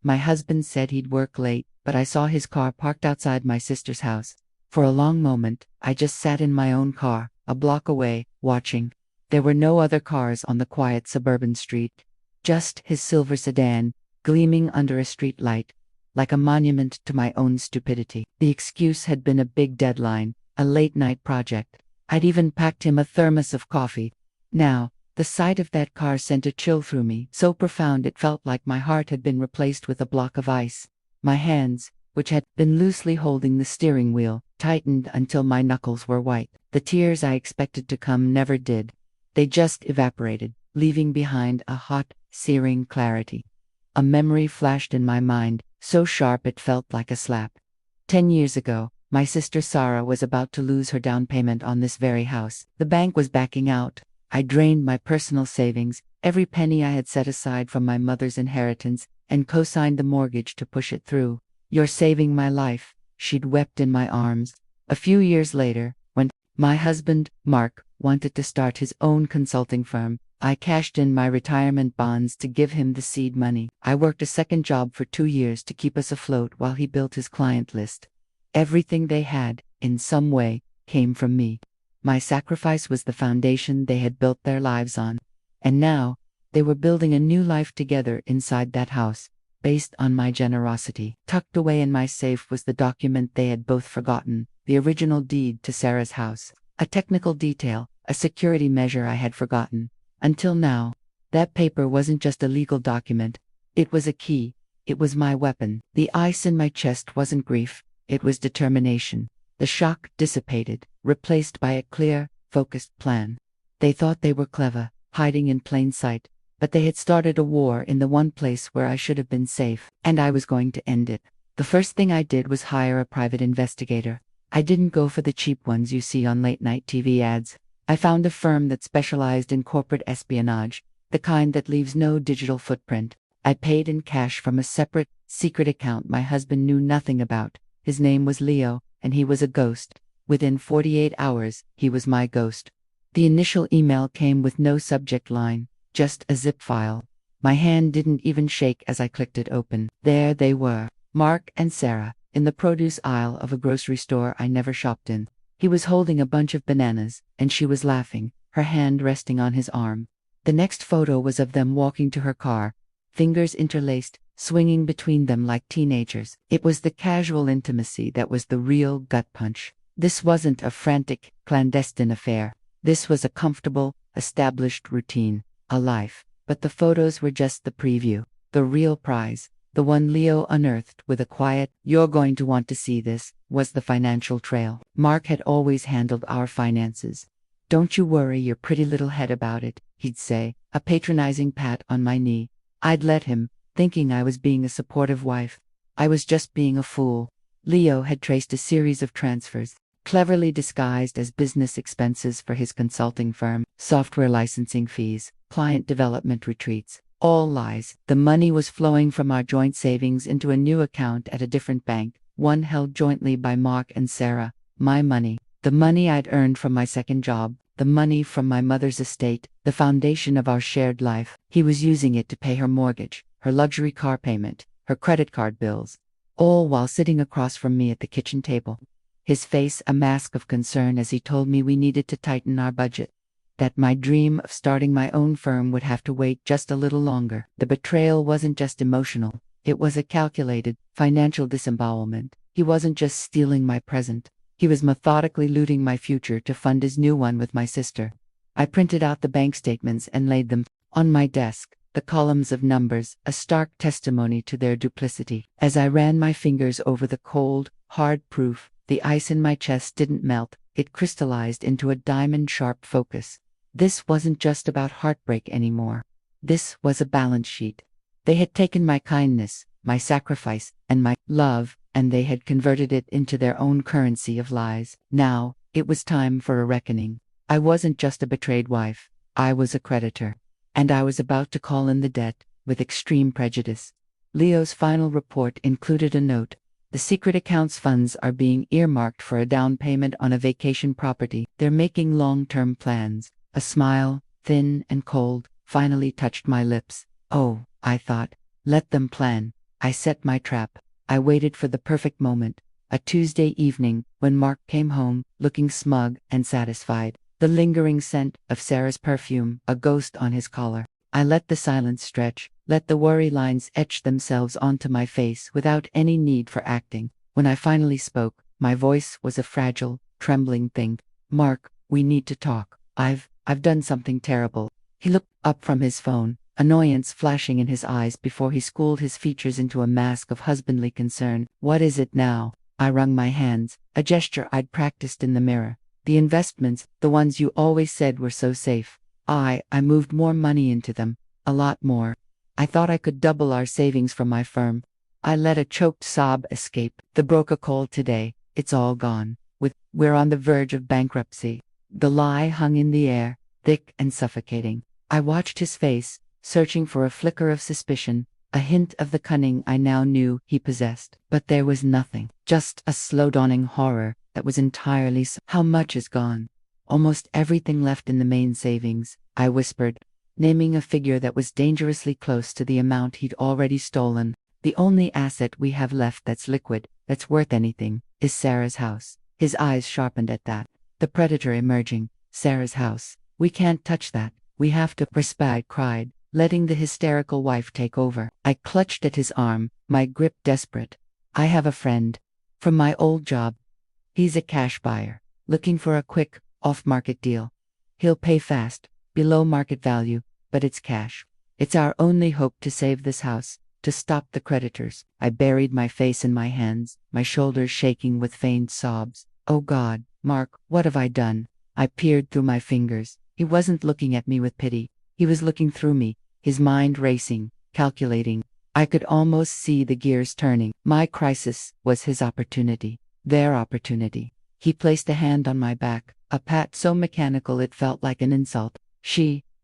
My husband said he'd work late, but I saw his car parked outside my sister's house. For a long moment, I just sat in my own car, a block away, watching. There were no other cars on the quiet suburban street. Just his silver sedan, gleaming under a street light, like a monument to my own stupidity. The excuse had been a big deadline, a late-night project. I'd even packed him a thermos of coffee. Now, the sight of that car sent a chill through me, so profound it felt like my heart had been replaced with a block of ice. My hands, which had been loosely holding the steering wheel, tightened until my knuckles were white. The tears I expected to come never did. They just evaporated, leaving behind a hot, searing clarity. A memory flashed in my mind, so sharp it felt like a slap. 10 years ago, my sister Sarah was about to lose her down payment on this very house. The bank was backing out. I drained my personal savings, every penny I had set aside from my mother's inheritance, and co-signed the mortgage to push it through. "You're saving my life," she'd wept in my arms. A few years later, when my husband, Mark, wanted to start his own consulting firm, I cashed in my retirement bonds to give him the seed money. I worked a second job for 2 years to keep us afloat while he built his client list. Everything they had, in some way, came from me. My sacrifice was the foundation they had built their lives on. And now, they were building a new life together inside that house, based on my generosity. Tucked away in my safe was the document they had both forgotten, the original deed to Sarah's house. A technical detail, a security measure I had forgotten. Until now, that paper wasn't just a legal document. It was a key. It was my weapon. The ice in my chest wasn't grief. It was determination. The shock dissipated, replaced by a clear, focused plan. They thought they were clever, hiding in plain sight, but they had started a war in the one place where I should have been safe, and I was going to end it. The first thing I did was hire a private investigator. I didn't go for the cheap ones you see on late-night TV ads. I found a firm that specialized in corporate espionage, the kind that leaves no digital footprint. I paid in cash from a separate, secret account my husband knew nothing about. His name was Leo, and he was a ghost. Within 48 hours, he was my ghost. The initial email came with no subject line, just a zip file. My hand didn't even shake as I clicked it open. There they were, Mark and Sarah, in the produce aisle of a grocery store I never shopped in. He was holding a bunch of bananas, and she was laughing, her hand resting on his arm. The next photo was of them walking to her car, fingers interlaced, swinging between them like teenagers. It was the casual intimacy that was the real gut punch. This wasn't a frantic, clandestine affair. This was a comfortable, established routine, a life. But the photos were just the preview. The real prize, the one Leo unearthed with a quiet, "You're going to want to see this," was the financial trail. Mark had always handled our finances. "Don't you worry your pretty little head about it," he'd say, a patronizing pat on my knee. I'd let him, thinking I was being a supportive wife. I was just being a fool. Leo had traced a series of transfers, cleverly disguised as business expenses for his consulting firm, software licensing fees, client development retreats. All lies. The money was flowing from our joint savings into a new account at a different bank, one held jointly by Mark and Sarah. My money. The money I'd earned from my second job, the money from my mother's estate, the foundation of our shared life. He was using it to pay her mortgage, her luxury car payment, her credit card bills, all while sitting across from me at the kitchen table. His face a mask of concern as he told me we needed to tighten our budget, that my dream of starting my own firm would have to wait just a little longer. The betrayal wasn't just emotional, it was a calculated, financial disembowelment. He wasn't just stealing my present. He was methodically looting my future to fund his new one with my sister. I printed out the bank statements and laid them on my desk, the columns of numbers, a stark testimony to their duplicity. As I ran my fingers over the cold, hard proof, the ice in my chest didn't melt, it crystallized into a diamond-sharp focus. This wasn't just about heartbreak anymore. This was a balance sheet. They had taken my kindness, my sacrifice, and my love, and they had converted it into their own currency of lies. Now, it was time for a reckoning. I wasn't just a betrayed wife. I was a creditor. And I was about to call in the debt, with extreme prejudice. Leo's final report included a note. The secret accounts funds are being earmarked for a down payment on a vacation property. They're making long-term plans. A smile, thin and cold, finally touched my lips. Oh, I thought, let them plan. I set my trap. I waited for the perfect moment. A Tuesday evening, when Mark came home, looking smug and satisfied. The lingering scent of Sarah's perfume, a ghost on his collar. I let the silence stretch, let the worry lines etch themselves onto my face without any need for acting. When I finally spoke, my voice was a fragile, trembling thing. Mark, we need to talk. I've done something terrible. He looked up from his phone, annoyance flashing in his eyes before he schooled his features into a mask of husbandly concern. What is it now? I wrung my hands, a gesture I'd practiced in the mirror. The investments, the ones you always said were so safe. I moved more money into them. A lot more. I thought I could double our savings from my firm. I let a choked sob escape. The broker called today. It's all gone. We're on the verge of bankruptcy. The lie hung in the air, thick and suffocating. I watched his face, searching for a flicker of suspicion, a hint of the cunning I now knew he possessed. But there was nothing, just a slow dawning horror that was entirely How much is gone? Almost everything left in the main savings, I whispered, naming a figure that was dangerously close to the amount he'd already stolen. The only asset we have left that's liquid, that's worth anything, is Sarah's house. His eyes sharpened at that. The predator emerging. Sarah's house. We can't touch that. We have to. I cried, letting the hysterical wife take over. I clutched at his arm, my grip desperate. I have a friend. From my old job. He's a cash buyer, looking for a quick, off-market deal. He'll pay fast, below market value, but it's cash. It's our only hope to save this house, to stop the creditors. I buried my face in my hands, my shoulders shaking with feigned sobs. Oh God, Mark, what have I done? I peered through my fingers. He wasn't looking at me with pity. He was looking through me, his mind racing, calculating. I could almost see the gears turning. My crisis was his opportunity, their opportunity. He placed a hand on my back, a pat so mechanical it felt like an insult.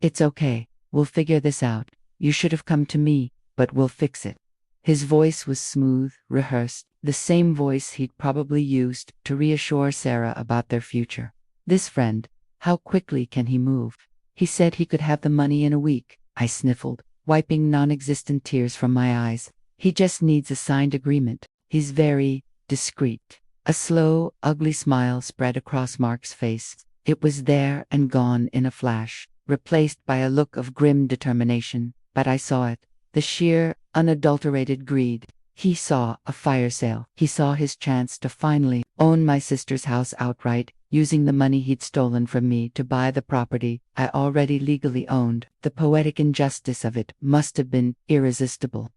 It's okay. We'll figure this out. You should have come to me, but we'll fix it. His voice was smooth, rehearsed, the same voice he'd probably used to reassure Sarah about their future. This friend, how quickly can he move? He said he could have the money in a week. I sniffled, wiping non-existent tears from my eyes. He just needs a signed agreement. He's very discreet. A slow, ugly smile spread across Mark's face. It was there and gone in a flash, replaced by a look of grim determination. But I saw it. The sheer, unadulterated greed. He saw a fire sale. He saw his chance to finally own my sister's house outright, using the money he'd stolen from me to buy the property I already legally owned. The poetic injustice of it must have been irresistible.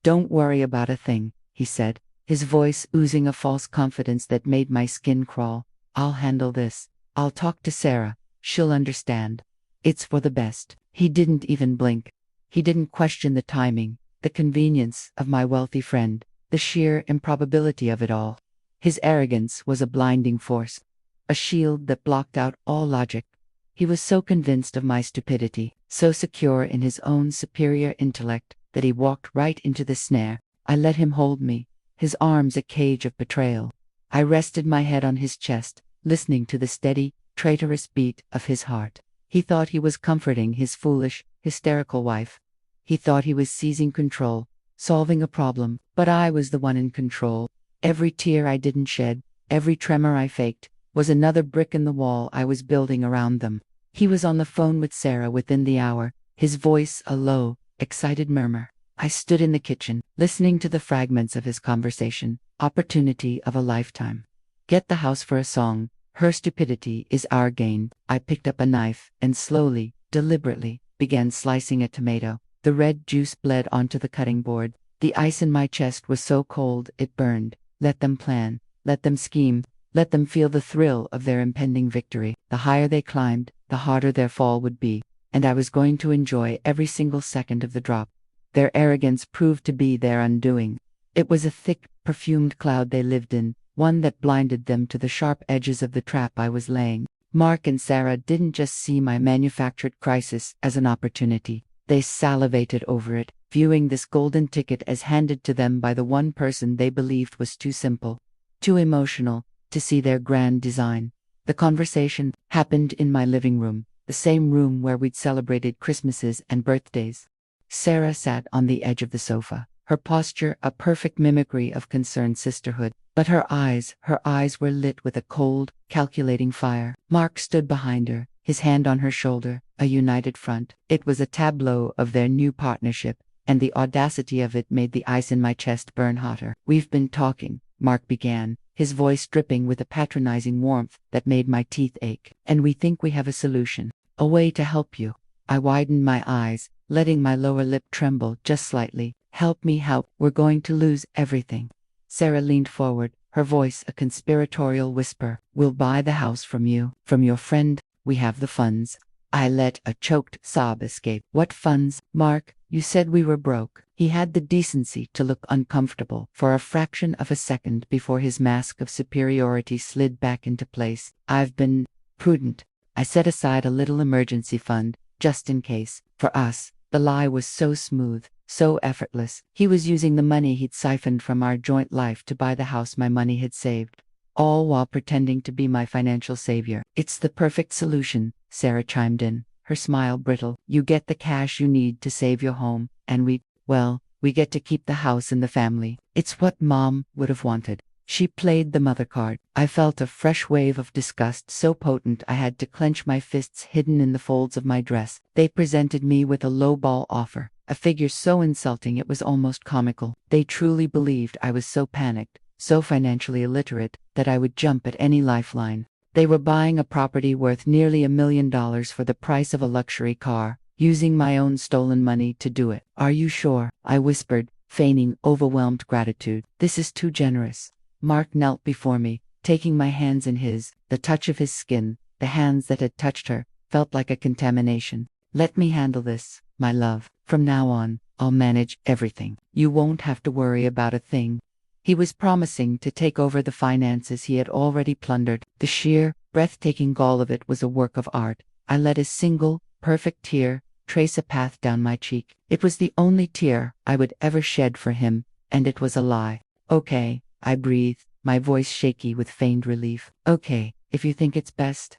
Don't worry about a thing, he said, his voice oozing a false confidence that made my skin crawl. I'll handle this. I'll talk to Sarah. She'll understand. It's for the best. He didn't even blink. He didn't question the timing, the convenience of my wealthy friend, the sheer improbability of it all. His arrogance was a blinding force, a shield that blocked out all logic. He was so convinced of my stupidity, so secure in his own superior intellect, that he walked right into the snare. I let him hold me, his arms a cage of betrayal. I rested my head on his chest, listening to the steady, traitorous beat of his heart. He thought he was comforting his foolish, hysterical wife. He thought he was seizing control, solving a problem, but I was the one in control. Every tear I didn't shed, every tremor I faked, was another brick in the wall I was building around them. He was on the phone with Sarah within the hour, his voice a low, excited murmur. I stood in the kitchen, listening to the fragments of his conversation. Opportunity of a lifetime. Get the house for a song. Her stupidity is our gain. I picked up a knife and slowly, deliberately, began slicing a tomato. The red juice bled onto the cutting board. The ice in my chest was so cold it burned. Let them plan. Let them scheme. Let them feel the thrill of their impending victory. The higher they climbed, the harder their fall would be. And I was going to enjoy every single second of the drop. Their arrogance proved to be their undoing. It was a thick, perfumed cloud they lived in, one that blinded them to the sharp edges of the trap I was laying. Mark and Sarah didn't just see my manufactured crisis as an opportunity. They salivated over it, viewing this golden ticket as handed to them by the one person they believed was too simple, too emotional, to see their grand design. The conversation happened in my living room, the same room where we'd celebrated Christmases and birthdays. Sarah sat on the edge of the sofa, her posture a perfect mimicry of concerned sisterhood. But her eyes were lit with a cold, calculating fire. Mark stood behind her, his hand on her shoulder, a united front. It was a tableau of their new partnership, and the audacity of it made the ice in my chest burn hotter. "We've been talking," Mark began, his voice dripping with a patronizing warmth that made my teeth ache. "And we think we have a solution. A way to help you." I widened my eyes, letting my lower lip tremble just slightly. "Help me help. We're going to lose everything." Sarah leaned forward, her voice a conspiratorial whisper. "We'll buy the house from you, from your friend. We have the funds." I let a choked sob escape. "What funds, Mark? You said we were broke." He had the decency to look uncomfortable for a fraction of a second before his mask of superiority slid back into place. "I've been prudent. I set aside a little emergency fund, just in case." For us, the lie was so smooth, so effortless. He was using the money he'd siphoned from our joint life to buy the house my money had saved, all while pretending to be my financial savior. "It's the perfect solution," Sarah chimed in, her smile brittle. "You get the cash you need to save your home, and we get to keep the house and the family. It's what Mom would have wanted." She played the mother card. I felt a fresh wave of disgust so potent I had to clench my fists hidden in the folds of my dress. They presented me with a lowball offer, a figure so insulting it was almost comical. They truly believed I was so panicked, so financially illiterate, that I would jump at any lifeline. They were buying a property worth nearly $1 million for the price of a luxury car, using my own stolen money to do it. "Are you sure?" I whispered, feigning overwhelmed gratitude. "This is too generous." Mark knelt before me, taking my hands in his. The touch of his skin, the hands that had touched her, felt like a contamination. "Let me handle this, my love. From now on, I'll manage everything. You won't have to worry about a thing." He was promising to take over the finances he had already plundered. The sheer, breathtaking gall of it was a work of art. I let a single, perfect tear trace a path down my cheek. It was the only tear I would ever shed for him, and it was a lie. "Okay," I breathed, my voice shaky with feigned relief. "Okay, if you think it's best."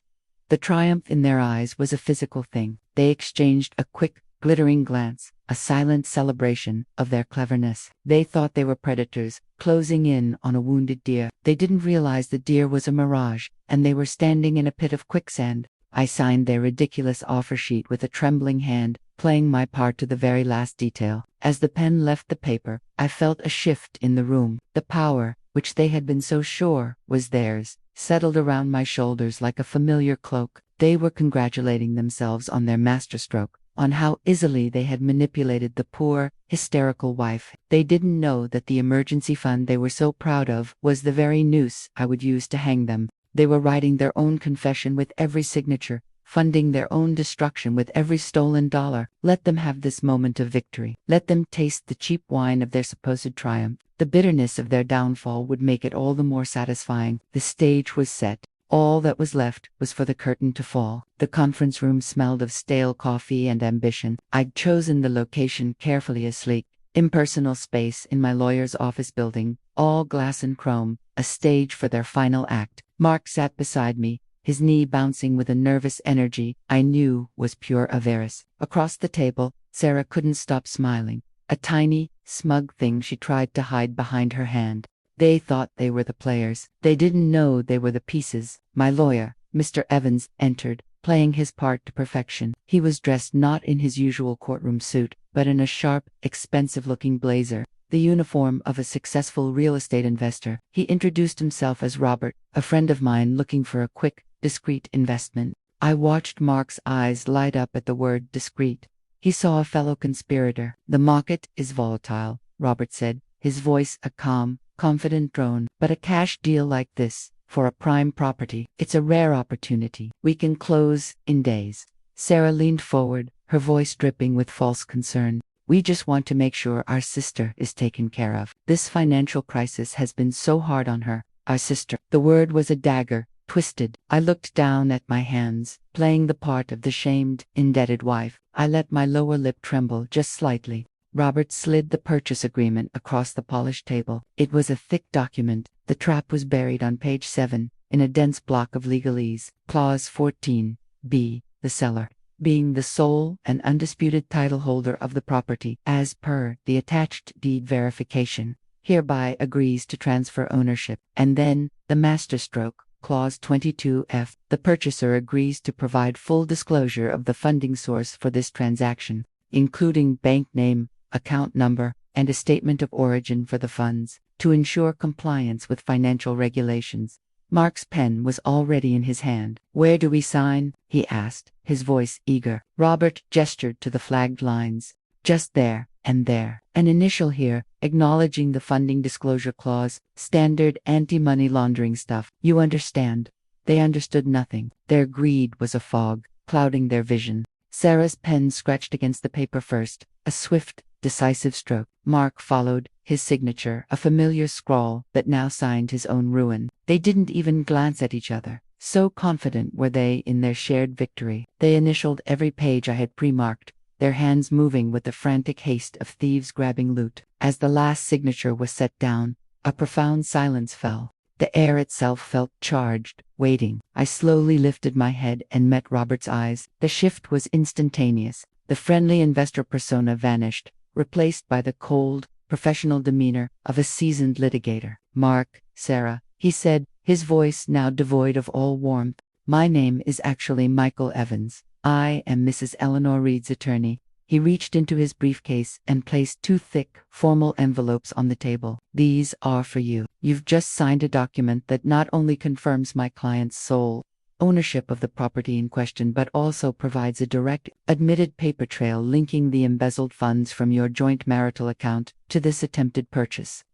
The triumph in their eyes was a physical thing. They exchanged a quick, glittering glance, a silent celebration of their cleverness. They thought they were predators, closing in on a wounded deer. They didn't realize the deer was a mirage, and they were standing in a pit of quicksand. I signed their ridiculous offer sheet with a trembling hand, playing my part to the very last detail. As the pen left the paper, I felt a shift in the room. The power, which they had been so sure was theirs, settled around my shoulders like a familiar cloak. They were congratulating themselves on their masterstroke, on how easily they had manipulated the poor, hysterical wife. They didn't know that the emergency fund they were so proud of was the very noose I would use to hang them. They were writing their own confession with every signature, funding their own destruction with every stolen dollar. Let them have this moment of victory. Let them taste the cheap wine of their supposed triumph. The bitterness of their downfall would make it all the more satisfying. The stage was set. All that was left was for the curtain to fall. The conference room smelled of stale coffee and ambition. I'd chosen the location carefully, a sleek, impersonal space in my lawyer's office building, all glass and chrome, a stage for their final act. Mark sat beside me, his knee bouncing with a nervous energy I knew was pure avarice. Across the table, Sarah couldn't stop smiling, a tiny, smug thing she tried to hide behind her hand. They thought they were the players. They didn't know they were the pieces. My lawyer, Mr. Evans, entered, playing his part to perfection. He was dressed not in his usual courtroom suit, but in a sharp, expensive-looking blazer, the uniform of a successful real estate investor. He introduced himself as Robert, a friend of mine looking for a quick, discreet investment. I watched Mark's eyes light up at the word discreet. He saw a fellow conspirator. "The market is volatile," Robert said, his voice a calm, confident drone. "But a cash deal like this, for a prime property, it's a rare opportunity. We can close in days." Sarah leaned forward, her voice dripping with false concern. "We just want to make sure our sister is taken care of. This financial crisis has been so hard on her." Our sister. The word was a dagger, twisted. I looked down at my hands, playing the part of the shamed, indebted wife. I let my lower lip tremble just slightly. Robert slid the purchase agreement across the polished table. It was a thick document. The trap was buried on page 7, in a dense block of legalese. Clause 14, B, the seller. being the sole and undisputed title holder of the property, as per the attached deed verification, hereby agrees to transfer ownership. And then, the masterstroke, Clause 22F, the purchaser agrees to provide full disclosure of the funding source for this transaction, including bank name, account number, and a statement of origin for the funds, to ensure compliance with financial regulations. Mark's pen was already in his hand. "Where do we sign?" he asked, his voice eager. Robert gestured to the flagged lines. "Just there, and there. An initial here, acknowledging the funding disclosure clause, standard anti-money laundering stuff. You understand?" They understood nothing. Their greed was a fog, clouding their vision. Sarah's pen scratched against the paper first, a swift, decisive stroke. Mark followed, his signature, a familiar scrawl that now signed his own ruin. They didn't even glance at each other. So confident were they in their shared victory. They initialed every page I had pre-marked, their hands moving with the frantic haste of thieves grabbing loot. As the last signature was set down, a profound silence fell. The air itself felt charged, waiting. I slowly lifted my head and met Robert's eyes. The shift was instantaneous. The friendly investor persona vanished, replaced by the cold, professional demeanor of a seasoned litigator. "Mark, Sarah," he said, his voice now devoid of all warmth. "My name is actually Michael Evans. I am Mrs. Eleanor Reed's attorney." He reached into his briefcase and placed 2 thick, formal envelopes on the table. "These are for you. You've just signed a document that not only confirms my client's sole ownership of the property in question but also provides a direct, admitted paper trail linking the embezzled funds from your joint marital account to this attempted purchase."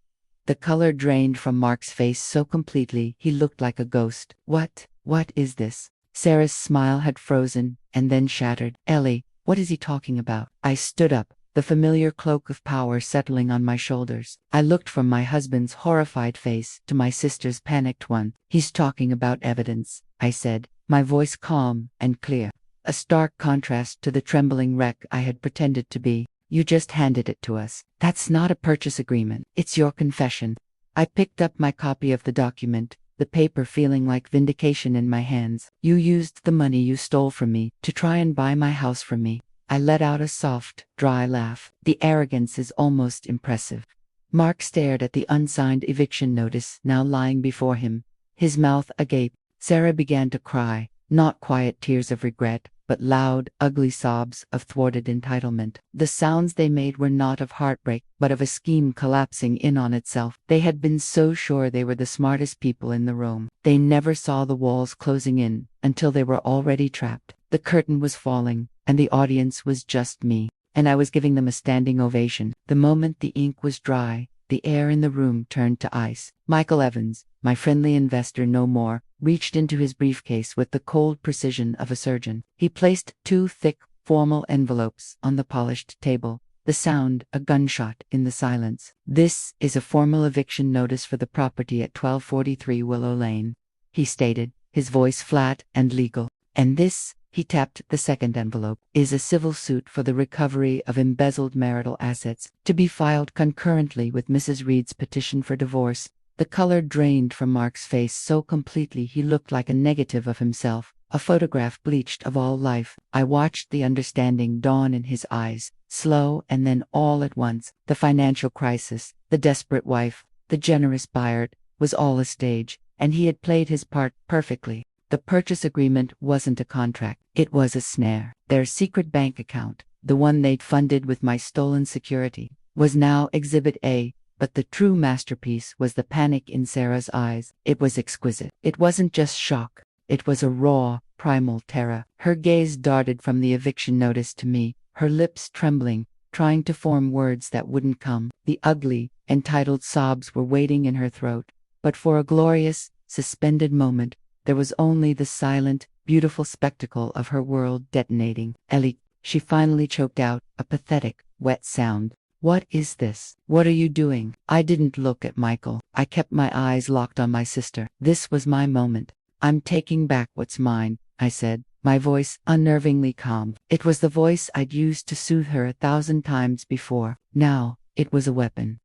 The color drained from Mark's face so completely he looked like a ghost. What is this?" Sarah's smile had frozen and then shattered. "Ellie, what is he talking about?" I stood up, the familiar cloak of power settling on my shoulders. I looked from my husband's horrified face to my sister's panicked one. "He's talking about evidence," I said, my voice calm and clear, a stark contrast to the trembling wreck I had pretended to be. "You just handed it to us. That's not a purchase agreement. It's your confession." I picked up my copy of the document, the paper feeling like vindication in my hands. "You used the money you stole from me to try and buy my house from me." I let out a soft, dry laugh. The arrogance is almost impressive. Mark stared at the unsigned eviction notice now lying before him, his mouth agape. Sarah began to cry, not quiet tears of regret, but loud, ugly sobs of thwarted entitlement. The sounds they made were not of heartbreak, but of a scheme collapsing in on itself. They had been so sure they were the smartest people in the room. They never saw the walls closing in until they were already trapped. The curtain was falling, and the audience was just me, and I was giving them a standing ovation. The moment the ink was dry, the air in the room turned to ice. Michael Evans, my friendly investor no more, reached into his briefcase with the cold precision of a surgeon. He placed 2 thick, formal envelopes on the polished table, the sound a gunshot in the silence. "This is a formal eviction notice for the property at 1243 Willow Lane," he stated, his voice flat and legal. "And this," he tapped the second envelope, "is a civil suit for the recovery of embezzled marital assets, to be filed concurrently with Mrs. Reed's petition for divorce." The color drained from Mark's face so completely he looked like a negative of himself, a photograph bleached of all life. I watched the understanding dawn in his eyes, slow and then all at once. The financial crisis, the desperate wife, the generous buyer, was all a stage, and he had played his part perfectly. The purchase agreement wasn't a contract, it was a snare. Their secret bank account, the one they'd funded with my stolen security, was now Exhibit A. But the true masterpiece was the panic in Sarah's eyes. It was exquisite. It wasn't just shock. It was a raw, primal terror. Her gaze darted from the eviction notice to me, her lips trembling, trying to form words that wouldn't come. The ugly, entitled sobs were waiting in her throat. But for a glorious, suspended moment, there was only the silent, beautiful spectacle of her world detonating. "Ellie," she finally choked out, a pathetic, wet sound. "What is this? What are you doing?" I didn't look at Michael. I kept my eyes locked on my sister. This was my moment. "I'm taking back what's mine," I said, my voice unnervingly calm. It was the voice I'd used to soothe her 1,000 times before. Now, it was a weapon.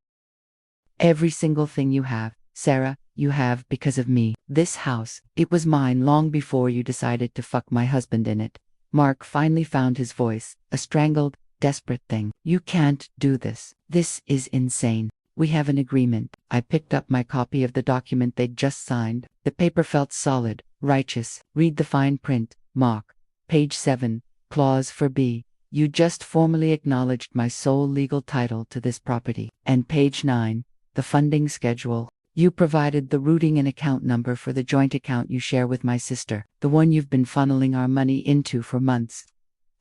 "Every single thing you have, Sarah, you have because of me. This house, it was mine long before you decided to fuck my husband in it. Mark finally found his voice, a strangled, desperate thing. You can't do this. This is insane. We have an agreement. I picked up my copy of the document they'd just signed. The paper felt solid, righteous. Read the fine print. Mark. Page 7, Clause 4b. You just formally acknowledged my sole legal title to this property. And page 9, the funding schedule. You provided the routing and account number for the joint account you share with my sister, the one you've been funneling our money into for months.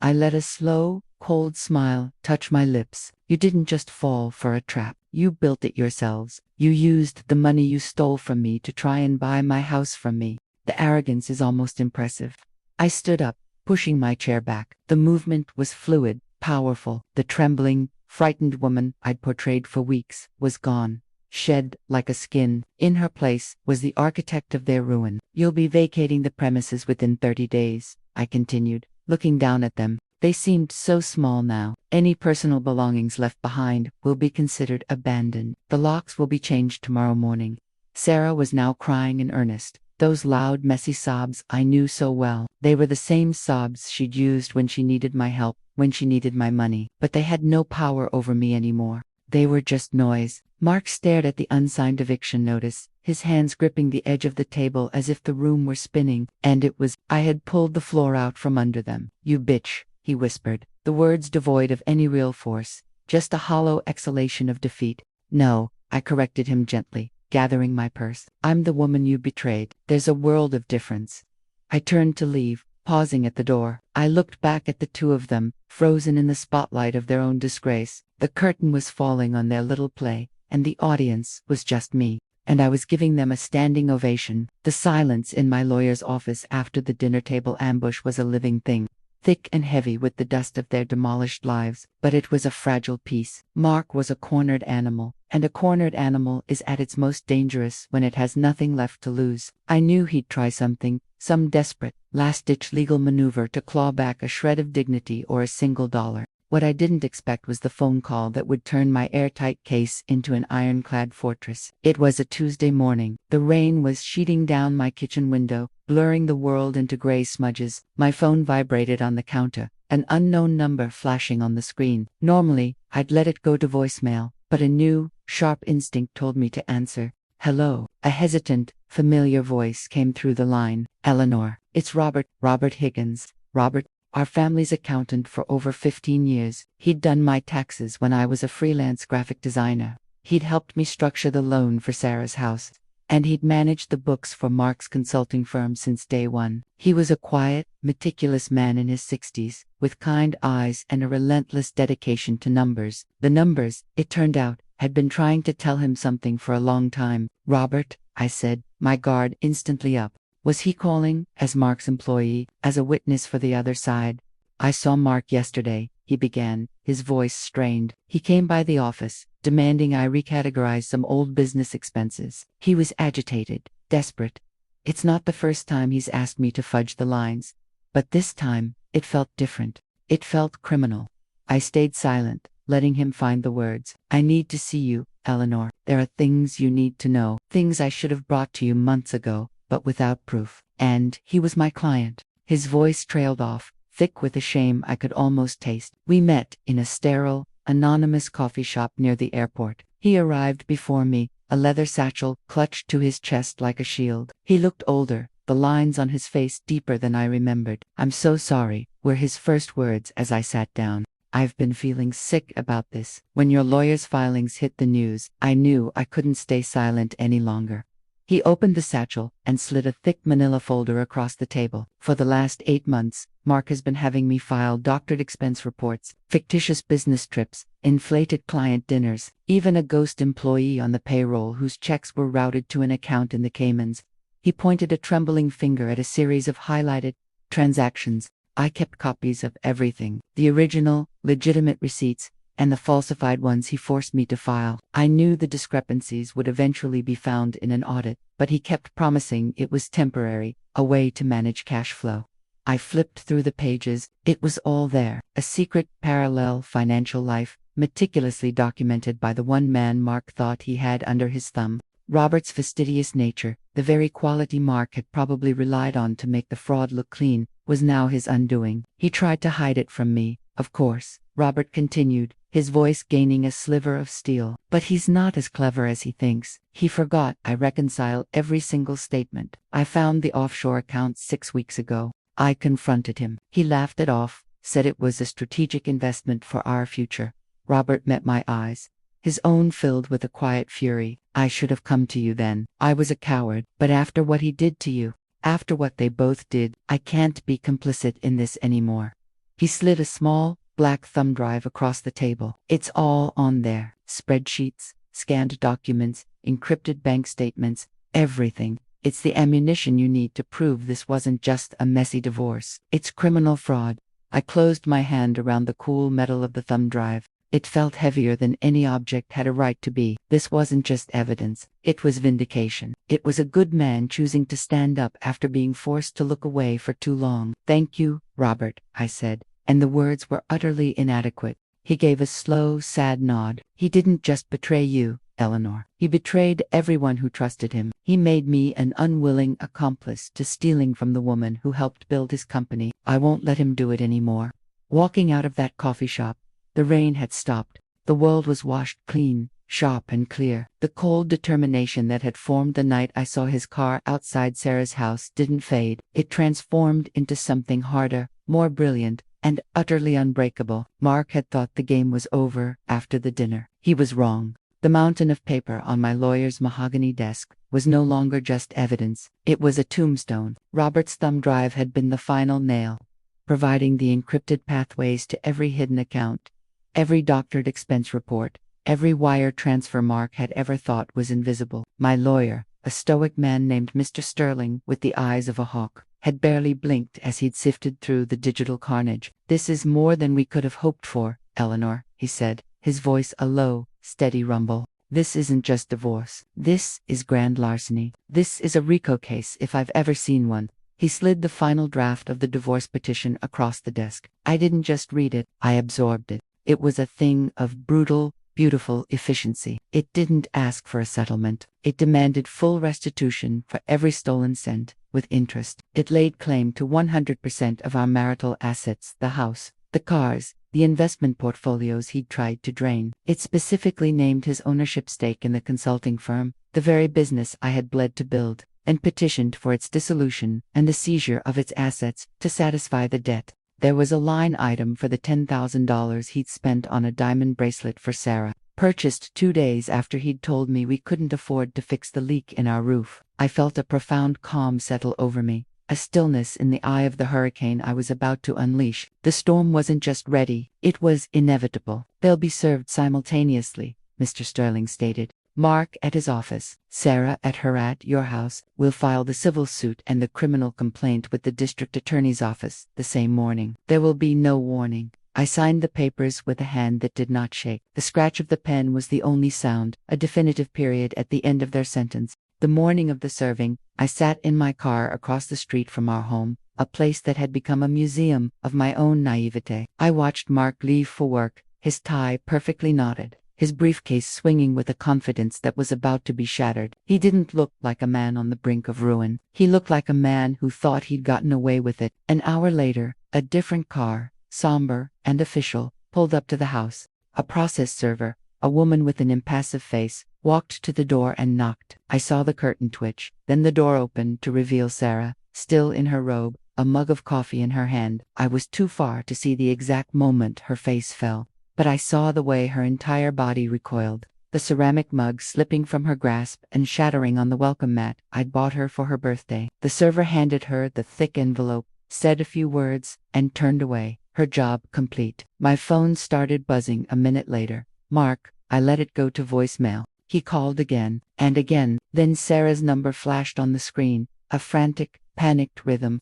I let a slow, cold smile touch my lips. You didn't just fall for a trap. You built it yourselves. You used the money you stole from me to try and buy my house from me. The arrogance is almost impressive. I stood up, pushing my chair back. The movement was fluid, powerful. The trembling, frightened woman I'd portrayed for weeks was gone, shed like a skin. In her place was the architect of their ruin. You'll be vacating the premises within 30 days, I continued, looking down at them. They seemed so small now. Any personal belongings left behind will be considered abandoned. The locks will be changed tomorrow morning. Sarah was now crying in earnest. Those loud, messy sobs I knew so well. They were the same sobs she'd used when she needed my help, when she needed my money. But they had no power over me anymore. They were just noise. Mark stared at the unsigned eviction notice, his hands gripping the edge of the table as if the room were spinning, and it was. I had pulled the floor out from under them. You bitch, he whispered, the words devoid of any real force, just a hollow exhalation of defeat. No, I corrected him gently, gathering my purse. I'm the woman you betrayed. There's a world of difference. I turned to leave, pausing at the door. I looked back at the two of them, frozen in the spotlight of their own disgrace. The curtain was falling on their little play, and the audience was just me. And I was giving them a standing ovation. The silence in my lawyer's office after the dinner table ambush was a living thing, thick and heavy with the dust of their demolished lives, but it was a fragile piece. Mark was a cornered animal, and a cornered animal is at its most dangerous when it has nothing left to lose. I knew he'd try something, some desperate, last-ditch legal maneuver to claw back a shred of dignity or a single dollar. What I didn't expect was the phone call that would turn my airtight case into an ironclad fortress. It was a Tuesday morning. The rain was sheeting down my kitchen window, blurring the world into gray smudges. My phone vibrated on the counter, an unknown number flashing on the screen. Normally, I'd let it go to voicemail, but a new, sharp instinct told me to answer. Hello. A hesitant, familiar voice came through the line. Eleanor. It's Robert. Robert Higgins. Robert. Our family's accountant for over 15 years. He'd done my taxes when I was a freelance graphic designer. He'd helped me structure the loan for Sarah's house. And he'd managed the books for Mark's consulting firm since day one. He was a quiet, meticulous man in his 60s, with kind eyes and a relentless dedication to numbers. The numbers, it turned out, had been trying to tell him something for a long time. Robert, I said, my guard instantly up. Was he calling, as Mark's employee, as a witness for the other side? I saw Mark yesterday, he began, his voice strained. He came by the office, demanding I recategorize some old business expenses. He was agitated, desperate. It's not the first time he's asked me to fudge the lines. But this time, it felt different. It felt criminal. I stayed silent, letting him find the words. I need to see you, Eleanor. There are things you need to know, things I should have brought to you months ago, but without proof. And he was my client. His voice trailed off, thick with a shame I could almost taste. We met in a sterile, anonymous coffee shop near the airport. He arrived before me, a leather satchel clutched to his chest like a shield. He looked older, the lines on his face deeper than I remembered. I'm so sorry, were his first words as I sat down. I've been feeling sick about this. When your lawyer's filings hit the news, I knew I couldn't stay silent any longer. He opened the satchel and slid a thick manila folder across the table. For the last 8 months, Mark has been having me file doctored expense reports, fictitious business trips, inflated client dinners, even a ghost employee on the payroll whose checks were routed to an account in the Caymans. He pointed a trembling finger at a series of highlighted transactions. I kept copies of everything, the original, legitimate receipts, and the falsified ones he forced me to file. I knew the discrepancies would eventually be found in an audit, but he kept promising it was temporary, a way to manage cash flow. I flipped through the pages. It was all there, a secret, parallel financial life, meticulously documented by the one man Mark thought he had under his thumb. Robert's fastidious nature, the very quality Mark had probably relied on to make the fraud look clean, was now his undoing. He tried to hide it from me, of course, Robert continued, his voice gaining a sliver of steel. But he's not as clever as he thinks. He forgot I reconcile every single statement. I found the offshore accounts 6 weeks ago. I confronted him. He laughed it off, said it was a strategic investment for our future. Robert met my eyes, his own filled with a quiet fury. I should have come to you then. I was a coward. But after what he did to you, after what they both did, I can't be complicit in this anymore. He slid a small, black thumb drive across the table. It's all on there. Spreadsheets, scanned documents, encrypted bank statements, everything. It's the ammunition you need to prove this wasn't just a messy divorce. It's criminal fraud. I closed my hand around the cool metal of the thumb drive. It felt heavier than any object had a right to be. This wasn't just evidence. It was vindication. It was a good man choosing to stand up after being forced to look away for too long. Thank you, Robert, I said, and the words were utterly inadequate. He gave a slow, sad nod. He didn't just betray you, Eleanor. He betrayed everyone who trusted him. He made me an unwilling accomplice to stealing from the woman who helped build his company. I won't let him do it anymore. Walking out of that coffee shop, the rain had stopped. The world was washed clean, sharp and clear. The cold determination that had formed the night I saw his car outside Sarah's house didn't fade. It transformed into something harder, more brilliant, and utterly unbreakable. Mark had thought the game was over after the dinner. He was wrong. The mountain of paper on my lawyer's mahogany desk was no longer just evidence. It was a tombstone. Robert's thumb drive had been the final nail, providing the encrypted pathways to every hidden account, every doctored expense report, every wire transfer Mark had ever thought was invisible. My lawyer, a stoic man named Mr. Sterling with the eyes of a hawk, had barely blinked as he'd sifted through the digital carnage. This is more than we could have hoped for, Eleanor, he said, his voice a low, steady rumble. This isn't just divorce. This is grand larceny. This is a RICO case if I've ever seen one. He slid the final draft of the divorce petition across the desk. I didn't just read it, I absorbed it. It was a thing of brutal, beautiful efficiency. It didn't ask for a settlement. It demanded full restitution for every stolen cent, with interest. It laid claim to 100% of our marital assets, the house, the cars, the investment portfolios he'd tried to drain. It specifically named his ownership stake in the consulting firm, the very business I had bled to build, and petitioned for its dissolution and the seizure of its assets to satisfy the debt. There was a line item for the $10,000 he'd spent on a diamond bracelet for Sarah, purchased 2 days after he'd told me we couldn't afford to fix the leak in our roof. I felt a profound calm settle over me, a stillness in the eye of the hurricane I was about to unleash. The storm wasn't just ready, it was inevitable. They'll be served simultaneously, Mr. Sterling stated. Mark at his office, Sarah at your house. We'll file the civil suit and the criminal complaint with the district attorney's office the same morning. There will be no warning. I signed the papers with a hand that did not shake. The scratch of the pen was the only sound, a definitive period at the end of their sentence. The morning of the serving, I sat in my car across the street from our home, a place that had become a museum of my own naivete. I watched Mark leave for work, his tie perfectly knotted, his briefcase swinging with a confidence that was about to be shattered. He didn't look like a man on the brink of ruin. He looked like a man who thought he'd gotten away with it. An hour later, a different car, somber and official, pulled up to the house. A process server, a woman with an impassive face, walked to the door and knocked. I saw the curtain twitch. Then the door opened to reveal Sarah, still in her robe, a mug of coffee in her hand. I was too far to see the exact moment her face fell, but I saw the way her entire body recoiled, the ceramic mug slipping from her grasp and shattering on the welcome mat I'd bought her for her birthday. The server handed her the thick envelope, said a few words, and turned away, her job complete. My phone started buzzing a minute later. Mark, I let it go to voicemail. He called again, and again. Then Sarah's number flashed on the screen, a frantic, panicked rhythm.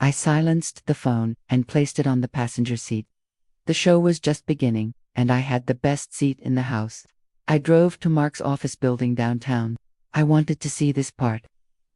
I silenced the phone and placed it on the passenger seat. The show was just beginning, and I had the best seat in the house. I drove to Mark's office building downtown. I wanted to see this part.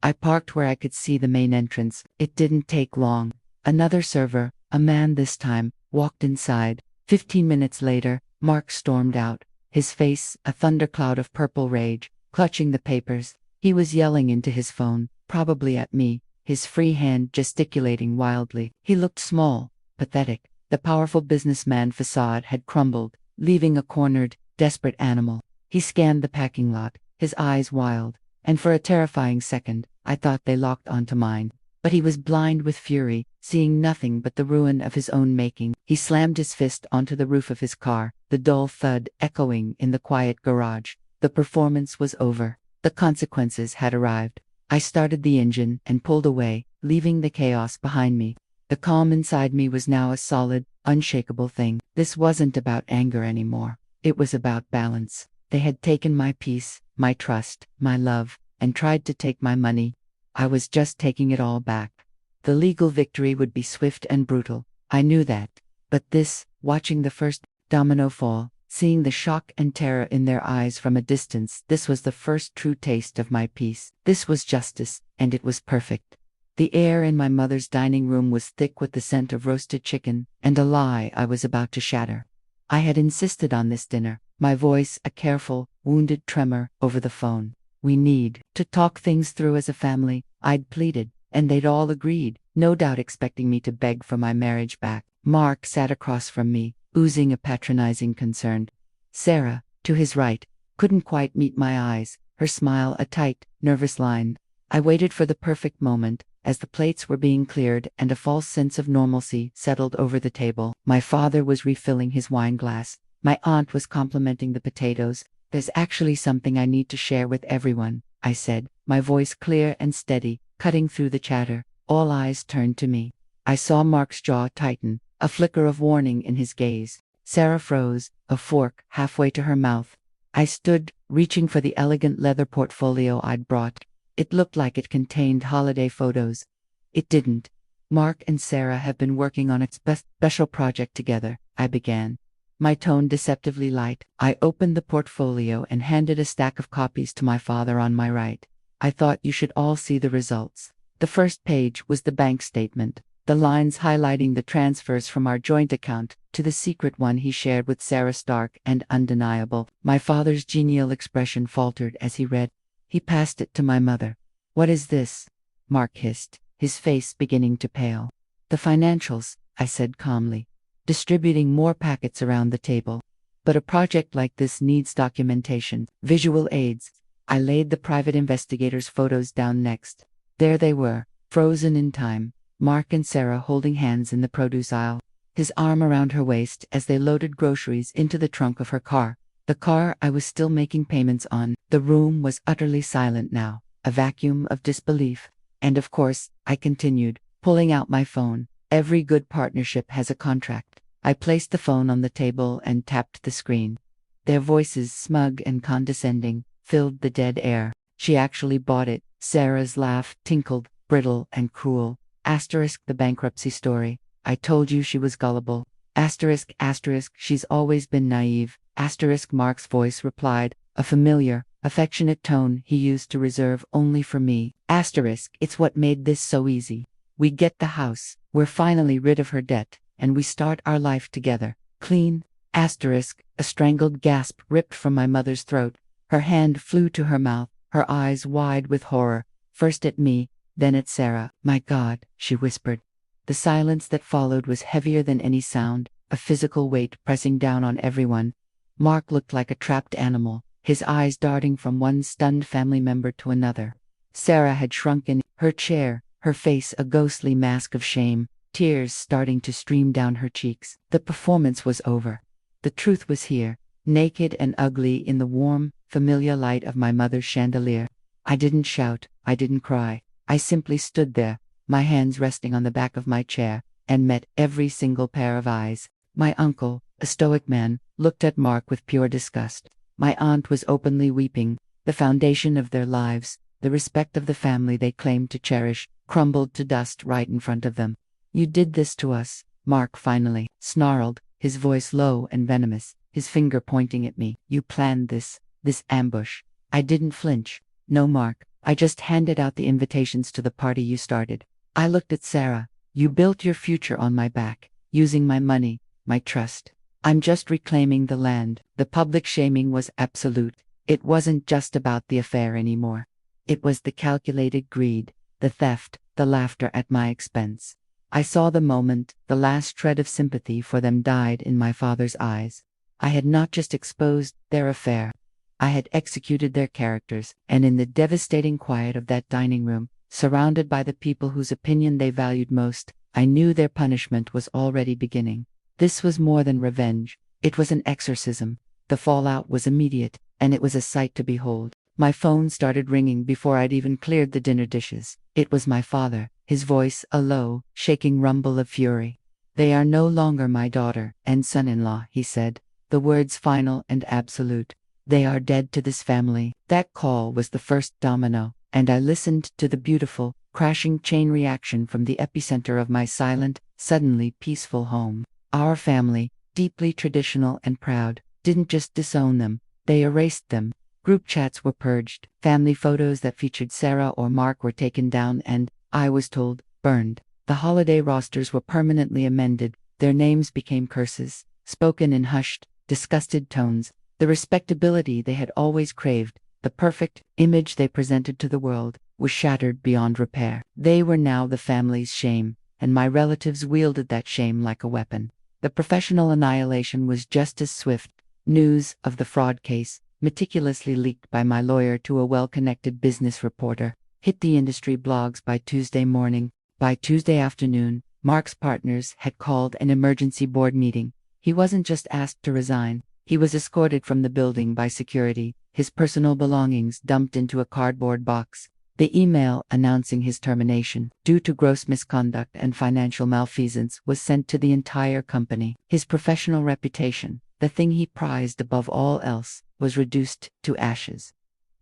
I parked where I could see the main entrance. It didn't take long. Another server, a man this time, walked inside. 15 minutes later, Mark stormed out, his face a thundercloud of purple rage, clutching the papers. He was yelling into his phone, probably at me, his free hand gesticulating wildly. He looked small, pathetic. The powerful businessman facade had crumbled, leaving a cornered, desperate animal. He scanned the parking lot, his eyes wild, and for a terrifying second, I thought they locked onto mine. But he was blind with fury, seeing nothing but the ruin of his own making. He slammed his fist onto the roof of his car, the dull thud echoing in the quiet garage. The performance was over. The consequences had arrived. I started the engine and pulled away, leaving the chaos behind me. The calm inside me was now a solid, unshakable thing. This wasn't about anger anymore. It was about balance. They had taken my peace, my trust, my love, and tried to take my money. I was just taking it all back. The legal victory would be swift and brutal. I knew that. But this, watching the first domino fall, seeing the shock and terror in their eyes from a distance, this was the first true taste of my peace. This was justice, and it was perfect. The air in my mother's dining room was thick with the scent of roasted chicken, and a lie I was about to shatter. I had insisted on this dinner, my voice a careful, wounded tremor over the phone. We need to talk things through as a family, I'd pleaded, and they'd all agreed, no doubt expecting me to beg for my marriage back. Mark sat across from me, oozing a patronizing concern. Sarah, to his right, couldn't quite meet my eyes, her smile a tight, nervous line. I waited for the perfect moment, as the plates were being cleared and a false sense of normalcy settled over the table. My father was refilling his wine glass. My aunt was complimenting the potatoes. There's actually something I need to share with everyone, I said, my voice clear and steady, cutting through the chatter. All eyes turned to me. I saw Mark's jaw tighten, a flicker of warning in his gaze. Sarah froze, a fork halfway to her mouth. I stood, reaching for the elegant leather portfolio I'd brought. It looked like it contained holiday photos. It didn't. Mark and Sarah have been working on a special project together, I began. My tone deceptively light. I opened the portfolio and handed a stack of copies to my father on my right. I thought you should all see the results. The first page was the bank statement, the lines highlighting the transfers from our joint account to the secret one he shared with Sarah, stark and undeniable. My father's genial expression faltered as he read. He passed it to my mother. "What is this?" Mark hissed, his face beginning to pale. "The financials," I said calmly, distributing more packets around the table. "But a project like this needs documentation, visual aids." I laid the private investigator's photos down next. There they were, frozen in time, Mark and Sarah holding hands in the produce aisle, his arm around her waist as they loaded groceries into the trunk of her car. The car I was still making payments on. The room was utterly silent now, a vacuum of disbelief. And of course, I continued, pulling out my phone. Every good partnership has a contract. I placed the phone on the table and tapped the screen. Their voices, smug and condescending, filled the dead air. "She actually bought it." Sarah's laugh tinkled, brittle and cruel. The bankruptcy story. "I told you she was gullible." She's always been naive. Mark's voice replied, a familiar, affectionate tone he used to reserve only for me. It's what made this so easy. We get the house, we're finally rid of her debt, and we start our life together. Clean. A strangled gasp ripped from my mother's throat. Her hand flew to her mouth, her eyes wide with horror, first at me, then at Sarah. "My God," she whispered. The silence that followed was heavier than any sound, a physical weight pressing down on everyone. Mark looked like a trapped animal, his eyes darting from one stunned family member to another. Sarah had shrunk in her chair, her face a ghostly mask of shame, tears starting to stream down her cheeks. The performance was over. The truth was here, naked and ugly in the warm, familiar light of my mother's chandelier. I didn't shout, I didn't cry. I simply stood there, my hands resting on the back of my chair, and met every single pair of eyes. My uncle, a stoic man, looked at Mark with pure disgust. My aunt was openly weeping. The foundation of their lives, the respect of the family they claimed to cherish, crumbled to dust right in front of them. "You did this to us," Mark finally snarled, his voice low and venomous, his finger pointing at me. "You planned this ambush." I didn't flinch. "No, Mark, I just handed out the invitations to the party you started." I looked at Sarah. "You built your future on my back, using my money, my trust. I'm just reclaiming the land." The public shaming was absolute. It wasn't just about the affair anymore. It was the calculated greed, the theft, the laughter at my expense. I saw the moment the last shred of sympathy for them died in my father's eyes. I had not just exposed their affair, I had executed their characters, and in the devastating quiet of that dining room, surrounded by the people whose opinion they valued most, I knew their punishment was already beginning. This was more than revenge, it was an exorcism. The fallout was immediate, and it was a sight to behold. My phone started ringing before I'd even cleared the dinner dishes. It was my father, his voice a low, shaking rumble of fury. "They are no longer my daughter and son-in-law," he said, the words final and absolute. "They are dead to this family." That call was the first domino, and I listened to the beautiful, crashing chain reaction from the epicenter of my silent, suddenly peaceful home. Our family, deeply traditional and proud, didn't just disown them, they erased them. Group chats were purged, family photos that featured Sarah or Mark were taken down and, I was told, burned. The holiday rosters were permanently amended, their names became curses, spoken in hushed, disgusted tones. The respectability they had always craved, the perfect image they presented to the world, was shattered beyond repair. They were now the family's shame, and my relatives wielded that shame like a weapon. The professional annihilation was just as swift. News of the fraud case, meticulously leaked by my lawyer to a well-connected business reporter, hit the industry blogs by Tuesday morning. By Tuesday afternoon, Mark's partners had called an emergency board meeting. He wasn't just asked to resign, he was escorted from the building by security, his personal belongings dumped into a cardboard box. The email announcing his termination, due to gross misconduct and financial malfeasance, was sent to the entire company. His professional reputation, the thing he prized above all else, was reduced to ashes.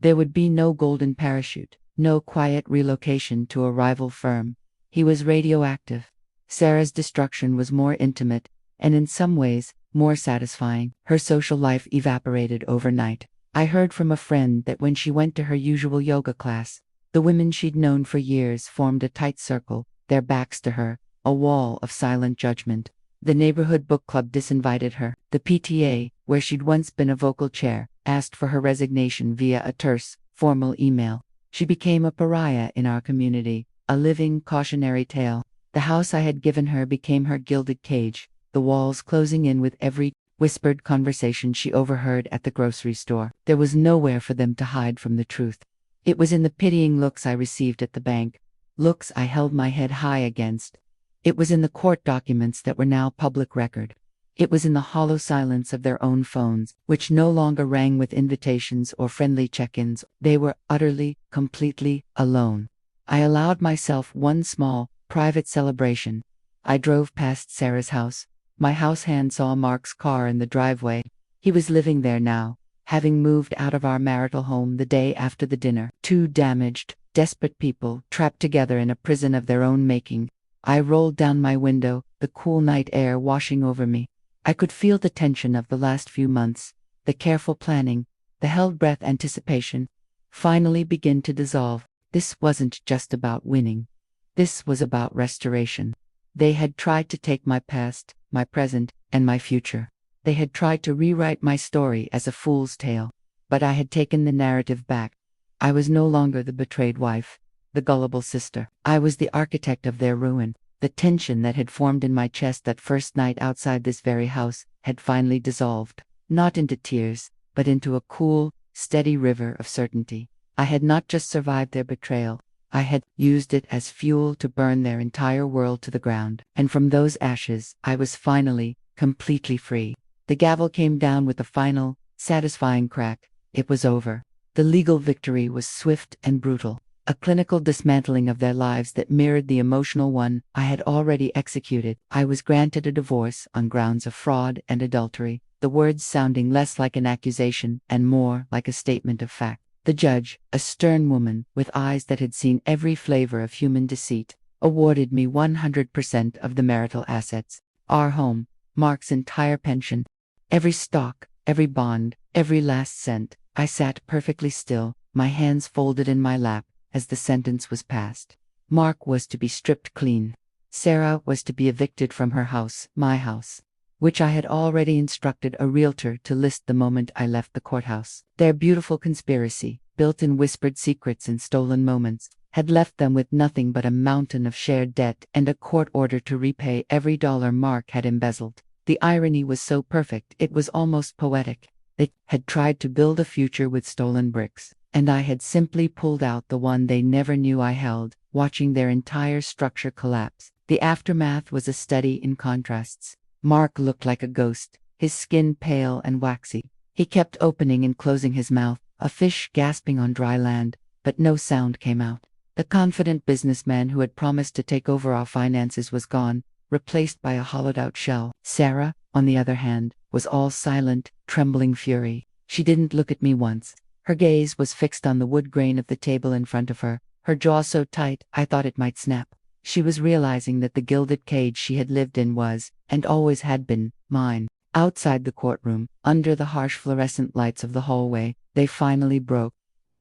There would be no golden parachute, no quiet relocation to a rival firm. He was radioactive. Sarah's destruction was more intimate, and in some ways, more satisfying. Her social life evaporated overnight. I heard from a friend that when she went to her usual yoga class, the women she'd known for years formed a tight circle, their backs to her, a wall of silent judgment. The neighborhood book club disinvited her. The PTA, where she'd once been a vocal chair, asked for her resignation via a terse, formal email. She became a pariah in our community, a living cautionary tale. The house I had given her became her gilded cage, the walls closing in with every whispered conversation she overheard at the grocery store. There was nowhere for them to hide from the truth. It was in the pitying looks I received at the bank, looks I held my head high against. It was in the court documents that were now public record. It was in the hollow silence of their own phones, which no longer rang with invitations or friendly check-ins. They were utterly, completely alone. I allowed myself one small, private celebration. I drove past Sarah's house. My house hand saw Mark's car in the driveway. He was living there now, having moved out of our marital home the day after the dinner. Two damaged, desperate people trapped together in a prison of their own making. I rolled down my window, the cool night air washing over me. I could feel the tension of the last few months, the careful planning, the held-breath anticipation, finally begin to dissolve. This wasn't just about winning. This was about restoration. They had tried to take my past, my present, and my future. They had tried to rewrite my story as a fool's tale. But I had taken the narrative back. I was no longer the betrayed wife, the gullible sister. I was the architect of their ruin. The tension that had formed in my chest that first night outside this very house had finally dissolved, not into tears, but into a cool, steady river of certainty. I had not just survived their betrayal, I had used it as fuel to burn their entire world to the ground. And from those ashes, I was finally, completely free. The gavel came down with a final, satisfying crack. It was over. The legal victory was swift and brutal. A clinical dismantling of their lives that mirrored the emotional one I had already executed. I was granted a divorce on grounds of fraud and adultery, the words sounding less like an accusation and more like a statement of fact. The judge, a stern woman with eyes that had seen every flavor of human deceit, awarded me 100% of the marital assets. Our home, Mark's entire pension, every stock, every bond, every last cent. I sat perfectly still, my hands folded in my lap, as the sentence was passed. Mark was to be stripped clean. Sarah was to be evicted from her house, my house, which I had already instructed a realtor to list the moment I left the courthouse. Their beautiful conspiracy, built in whispered secrets and stolen moments, had left them with nothing but a mountain of shared debt and a court order to repay every dollar Mark had embezzled. The irony was so perfect it was almost poetic. They had tried to build a future with stolen bricks, and I had simply pulled out the one they never knew I held, watching their entire structure collapse. The aftermath was a study in contrasts. Mark looked like a ghost, his skin pale and waxy. He kept opening and closing his mouth, a fish gasping on dry land, but no sound came out. The confident businessman who had promised to take over our finances was gone, replaced by a hollowed-out shell. Sarah, on the other hand, was all silent, trembling fury. She didn't look at me once. Her gaze was fixed on the wood grain of the table in front of her, her jaw so tight I thought it might snap. She was realizing that the gilded cage she had lived in was, and always had been, mine. Outside the courtroom, under the harsh fluorescent lights of the hallway, they finally broke.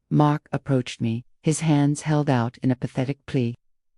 Mark approached me, his hands held out in a pathetic plea.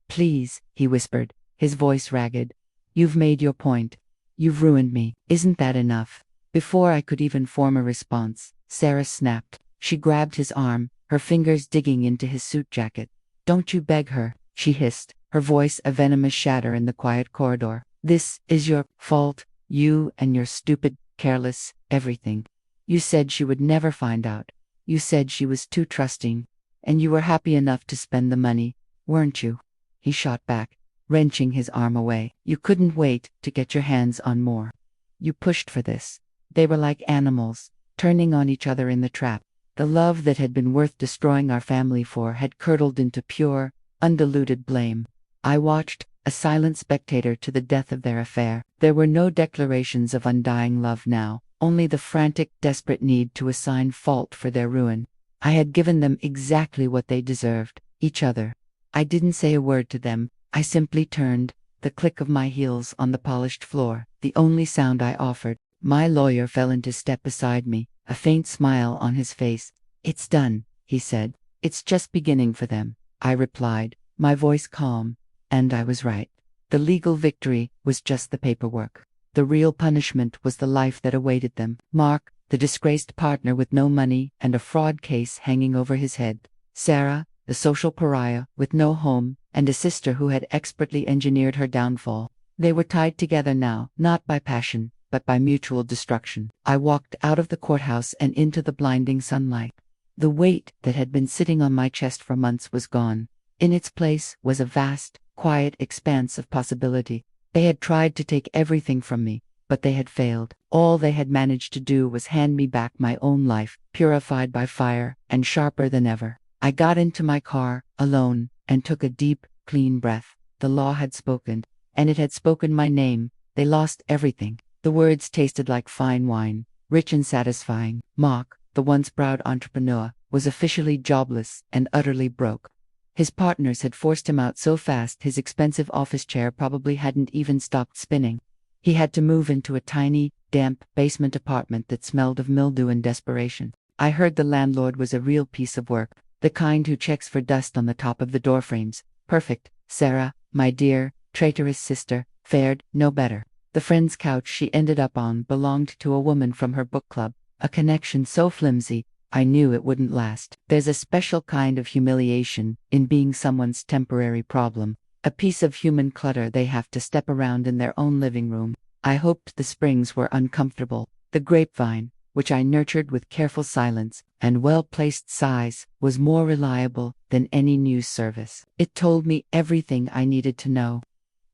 "Please," he whispered, his voice ragged. "You've made your point. You've ruined me. Isn't that enough?" Before I could even form a response, Sarah snapped. She grabbed his arm, her fingers digging into his suit jacket. "Don't you beg her," she hissed, her voice a venomous shatter in the quiet corridor. "This is your fault, you and your stupid, careless, everything. You said she would never find out. You said she was too trusting. And you were happy enough to spend the money, weren't you?" He shot back, wrenching his arm away. "You couldn't wait to get your hands on more. You pushed for this." They were like animals, turning on each other in the trap. The love that had been worth destroying our family for had curdled into pure, undiluted blame. I watched, a silent spectator to the death of their affair. There were no declarations of undying love now, only the frantic, desperate need to assign fault for their ruin. I had given them exactly what they deserved, each other. I didn't say a word to them. I simply turned, the click of my heels on the polished floor, the only sound I offered. My lawyer fell into step beside me, a faint smile on his face. "It's done," he said. "It's just beginning for them," I replied, my voice calm. And I was right. The legal victory was just the paperwork. The real punishment was the life that awaited them. Mark, the disgraced partner with no money and a fraud case hanging over his head. Sarah, the social pariah with no home, and a sister who had expertly engineered her downfall. They were tied together now, not by passion, but by mutual destruction. I walked out of the courthouse and into the blinding sunlight. The weight that had been sitting on my chest for months was gone. In its place was a vast, quiet expanse of possibility. They had tried to take everything from me, but they had failed. All they had managed to do was hand me back my own life, purified by fire and sharper than ever. I got into my car, alone, and took a deep, clean breath. The law had spoken, and it had spoken my name. They lost everything. The words tasted like fine wine, rich and satisfying. Mark, the once proud entrepreneur, was officially jobless and utterly broke. His partners had forced him out so fast his expensive office chair probably hadn't even stopped spinning. He had to move into a tiny, damp basement apartment that smelled of mildew and desperation. I heard the landlord was a real piece of work, the kind who checks for dust on the top of the doorframes. Perfect. Sarah, my dear, traitorous sister, fared no better. The friend's couch she ended up on belonged to a woman from her book club, a connection so flimsy, I knew it wouldn't last. There's a special kind of humiliation in being someone's temporary problem, a piece of human clutter they have to step around in their own living room. I hoped the springs were uncomfortable. The grapevine, which I nurtured with careful silence and well-placed sighs, was more reliable than any news service. It told me everything I needed to know.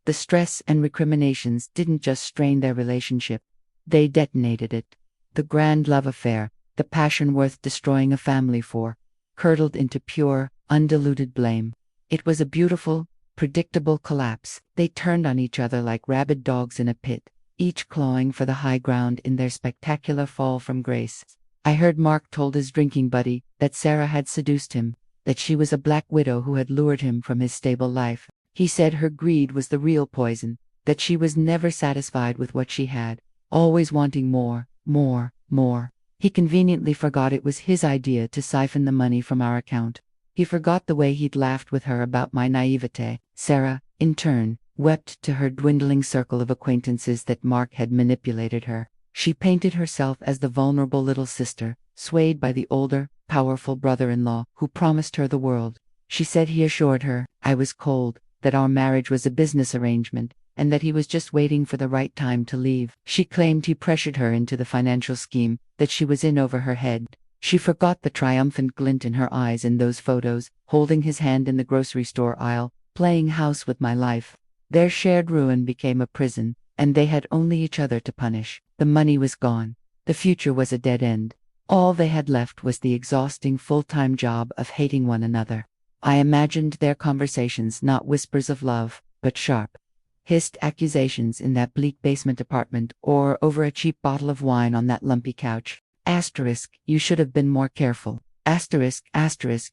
The stress and recriminations didn't just strain their relationship, they detonated it. The grand love affair, the passion worth destroying a family for, curdled into pure, undiluted blame. It was a beautiful, predictable collapse. They turned on each other like rabid dogs in a pit, each clawing for the high ground in their spectacular fall from grace. I heard Mark told his drinking buddy that Sarah had seduced him, that she was a black widow who had lured him from his stable life. He said her greed was the real poison, that she was never satisfied with what she had, always wanting more, more, more. He conveniently forgot it was his idea to siphon the money from our account. He forgot the way he'd laughed with her about my naivete. Sarah, in turn, wept to her dwindling circle of acquaintances that Mark had manipulated her. She painted herself as the vulnerable little sister, swayed by the older, powerful brother-in-law who promised her the world. She said he assured her I was cold, that our marriage was a business arrangement, and that he was just waiting for the right time to leave. She claimed he pressured her into the financial scheme that she was in over her head. She forgot the triumphant glint in her eyes in those photos, holding his hand in the grocery store aisle, playing house with my life. Their shared ruin became a prison, and they had only each other to punish. The money was gone. The future was a dead end. All they had left was the exhausting full-time job of hating one another. I imagined their conversations not whispers of love, but sharp, hissed accusations in that bleak basement apartment or over a cheap bottle of wine on that lumpy couch. Asterisk, you should have been more careful. Asterisk,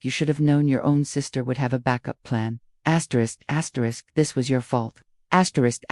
you should have known your own sister would have a backup plan. Asterisk, this was your fault. Asterisk,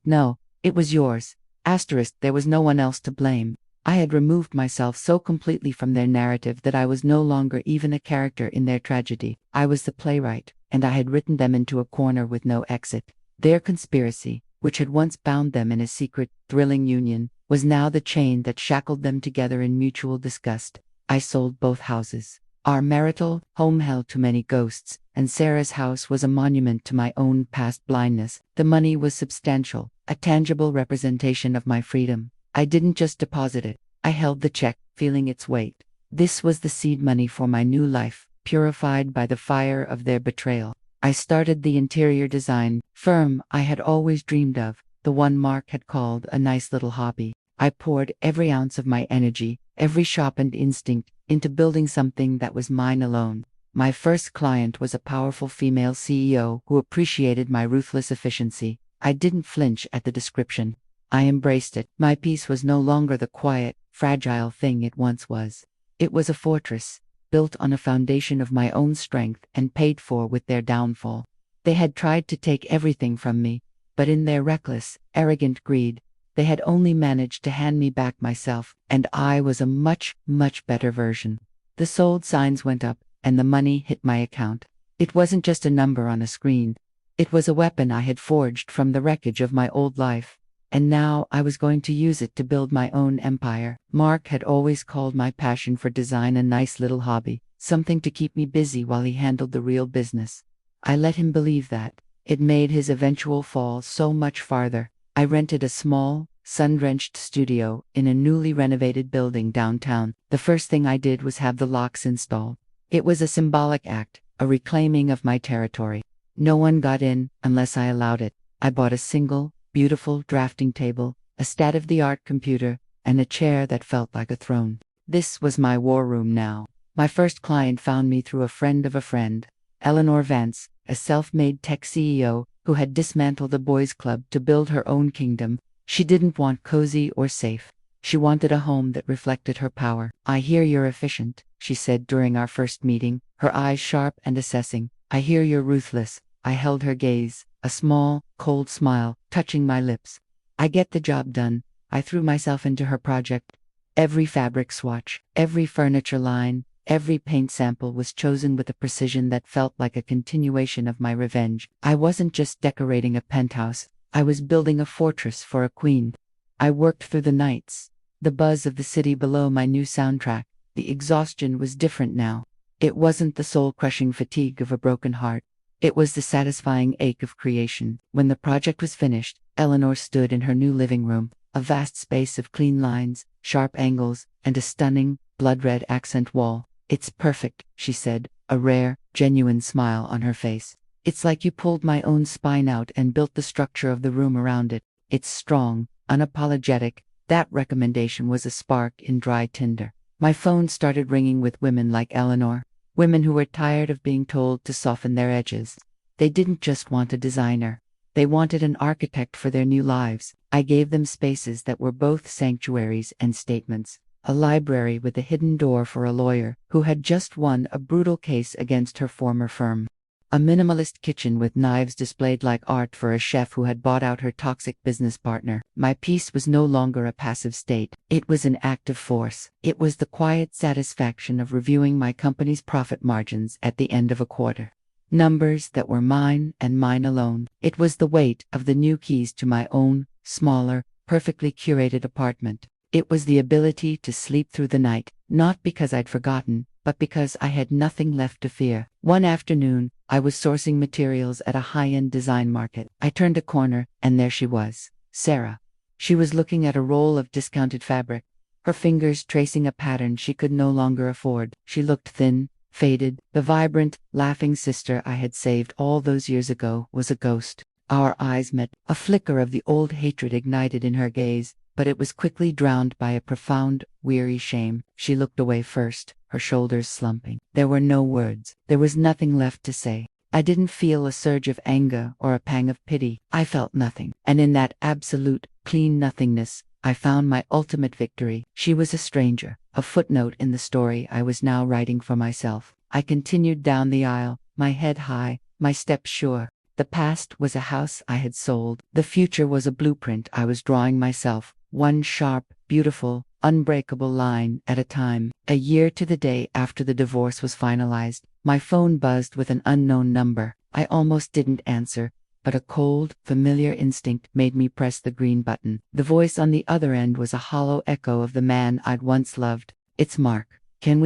no, it was yours. Asterisk, there was no one else to blame. I had removed myself so completely from their narrative that I was no longer even a character in their tragedy. I was the playwright, and I had written them into a corner with no exit. Their conspiracy, which had once bound them in a secret, thrilling union, was now the chain that shackled them together in mutual disgust. I sold both houses. Our marital home held too many ghosts, and Sarah's house was a monument to my own past blindness. The money was substantial, a tangible representation of my freedom. I didn't just deposit it. I held the check, feeling its weight. This was the seed money for my new life, purified by the fire of their betrayal. I started the interior design firm I had always dreamed of, the one Mark had called a nice little hobby. I poured every ounce of my energy, every sharpened instinct, into building something that was mine alone. My first client was a powerful female CEO who appreciated my ruthless efficiency. I didn't flinch at the description. I embraced it. My piece was no longer the quiet, fragile thing it once was. It was a fortress, built on a foundation of my own strength and paid for with their downfall. They had tried to take everything from me, but in their reckless, arrogant greed, they had only managed to hand me back myself, and I was a much, much better version. The sold signs went up, and the money hit my account. It wasn't just a number on a screen. It was a weapon I had forged from the wreckage of my old life. And now I was going to use it to build my own empire. Mark had always called my passion for design a nice little hobby, something to keep me busy while he handled the real business. I let him believe that. It made his eventual fall so much farther. I rented a small, sun-drenched studio in a newly renovated building downtown. The first thing I did was have the locks installed. It was a symbolic act, a reclaiming of my territory. No one got in unless I allowed it. I bought a single, beautiful drafting table, a state-of-the-art computer, and a chair that felt like a throne. This was my war room now. My first client found me through a friend of a friend, Eleanor Vance, a self-made tech CEO who had dismantled a boys' club to build her own kingdom. She didn't want cozy or safe. She wanted a home that reflected her power. "I hear you're efficient," she said during our first meeting, her eyes sharp and assessing. "I hear you're ruthless." I held her gaze, a small, cold smile touching my lips. "I get the job done." I threw myself into her project. Every fabric swatch, every furniture line, every paint sample was chosen with a precision that felt like a continuation of my revenge. I wasn't just decorating a penthouse, I was building a fortress for a queen. I worked through the nights, the buzz of the city below my new soundtrack. The exhaustion was different now. It wasn't the soul-crushing fatigue of a broken heart. It was the satisfying ache of creation. When the project was finished, Eleanor stood in her new living room, a vast space of clean lines, sharp angles, and a stunning, blood-red accent wall. "It's perfect," she said, a rare, genuine smile on her face. "It's like you pulled my own spine out and built the structure of the room around it. It's strong, unapologetic." That recommendation was a spark in dry tinder. My phone started ringing with women like Eleanor. Women who were tired of being told to soften their edges. They didn't just want a designer. They wanted an architect for their new lives. I gave them spaces that were both sanctuaries and statements. A library with a hidden door for a lawyer who had just won a brutal case against her former firm. A minimalist kitchen with knives displayed like art for a chef who had bought out her toxic business partner. My piece was no longer a passive state. It was an active force. It was the quiet satisfaction of reviewing my company's profit margins at the end of a quarter. Numbers that were mine and mine alone. It was the weight of the new keys to my own, smaller, perfectly curated apartment. It was the ability to sleep through the night, not because I'd forgotten, but because I had nothing left to fear. One afternoon, I was sourcing materials at a high-end design market. I turned a corner, and there she was, Sarah. She was looking at a roll of discounted fabric, her fingers tracing a pattern she could no longer afford. She looked thin, faded. The vibrant, laughing sister I had saved all those years ago was a ghost. Our eyes met. A flicker of the old hatred ignited in her gaze, but it was quickly drowned by a profound, weary shame. She looked away first, her shoulders slumping. There were no words. There was nothing left to say. I didn't feel a surge of anger or a pang of pity. I felt nothing. And in that absolute, clean nothingness, I found my ultimate victory. She was a stranger, a footnote in the story I was now writing for myself. I continued down the aisle, my head high, my steps sure. The past was a house I had sold. The future was a blueprint I was drawing myself, one sharp, beautiful, unbreakable line at a time. A year to the day after the divorce was finalized, my phone buzzed with an unknown number. I almost didn't answer, but a cold, familiar instinct made me press the green button. The voice on the other end was a hollow echo of the man I'd once loved. "It's Mark. Can